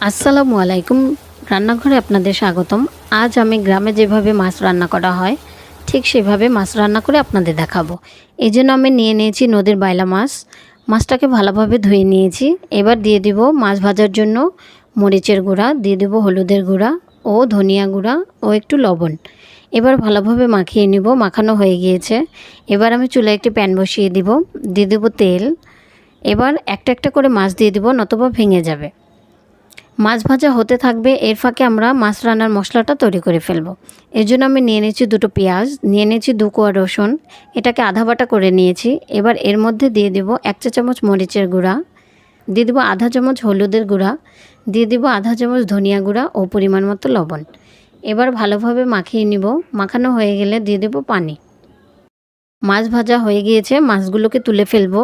আসসালামু আলাইকুম। রান্নাঘরে আপনাদের স্বাগতম। আজ আমি গ্রামে যেভাবে মাছ রান্না করা হয় ঠিক সেভাবে মাছ রান্না করে আপনাদের দেখাবো। এই জন্য আমি নিয়ে নিয়েছি নদীর বাইলা মাছ। মাছটাকে ভালোভাবে ধুয়ে নিয়েছি। এবার দিয়ে দিব মাছ ভাজার জন্য মরিচের গুঁড়া, দিয়ে দেব হলুদের গুঁড়া ও ধনিয়া গুঁড়া ও একটু লবণ। এবার ভালোভাবে মাখিয়ে নিব। মাখানো হয়ে গিয়েছে। এবার আমি চুলায় একটি প্যান বসিয়ে দিব, দিয়ে দেব তেল। এবার একটা একটা করে মাছ দিয়ে দিব, নতুবা ভেঙে যাবে। মাছ ভাজা হতে থাকবে, এর ফাঁকে আমরা মাছ রান্নার মশলাটা তৈরি করে ফেলবো। এর জন্য আমি নিয়ে নিয়েছি দুটো পেঁয়াজ, নিয়ে নিয়েছি 2 কোয়া রসুন, এটাকে আধা বাটা করে নিয়েছি। এবার এর মধ্যে দিয়ে দেব 1 চা চামচ মরিচের গুঁড়া, দিয়ে দেবো আধা চামচ হলুদের গুঁড়া, দিয়ে দেবো আধা চামচ ধনিয়া গুঁড়া ও পরিমাণ মতো লবণ। এবার ভালোভাবে মাখিয়ে নিব। মাখানো হয়ে গেলে দিয়ে দেব পানি। মাছ ভাজা হয়ে গিয়েছে, মাছগুলোকে তুলে ফেলবো।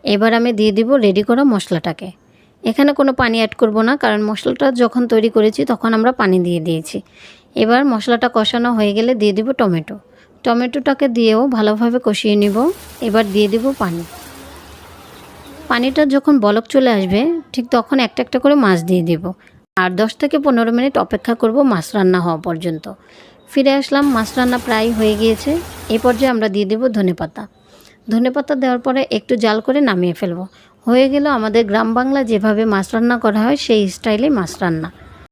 এবার আমি দিয়ে দিব রেডি করা মশলাটাকে। এখানে কোনো পানি অ্যাড করব না, কারণ মশলাটা যখন তৈরি করেছি তখন আমরা পানি দিয়ে দিয়েছি। এবার মশলাটা কষানো হয়ে গেলে দিয়ে দিব টমেটো। টমেটোটাকে দিয়েও ভালোভাবে কষিয়ে নিব। এবার দিয়ে দিব পানি। পানিটা যখন বলক চলে আসবে ঠিক তখন একটা একটা করে মাছ দিয়ে দেব। আর 10 থেকে 15 মিনিট অপেক্ষা করব মাছ রান্না হওয়া পর্যন্ত। ফিরে আসলাম, মাছ রান্না প্রায় হয়ে গিয়েছে। এই পর্যায়ে আমরা দিয়ে দেব ধনেপাতা। ধনেপাতা দেওয়ার পরে একটু জাল করে নামিয়ে ফেলব। হয়ে গেল আমাদের গ্রাম বাংলা যেভাবে মাছ রান্না করা হয় সেই স্টাইলে মাছ রান্না।